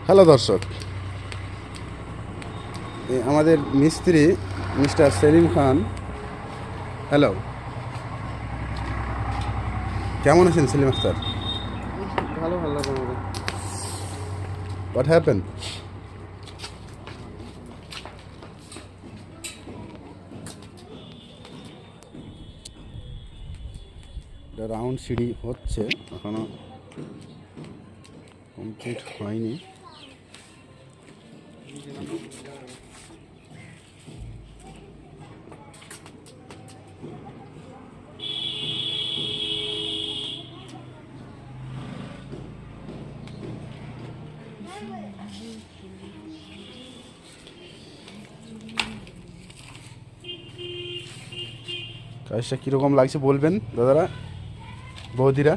Hello দর্শক, আমাদের মিস্ত্রি মিস্টার সেলিম খান। হ্যালো, কেমন আছেন সেলিম আখতার? ভালো ভালো তোমাকে। What happen? রাউন্ড সিঁড়ি হচ্ছে, এখনো কমপ্লিট হয়নি। কাজটা কীরকম লাগছে বলবেন দাদারা, বৌদিরা?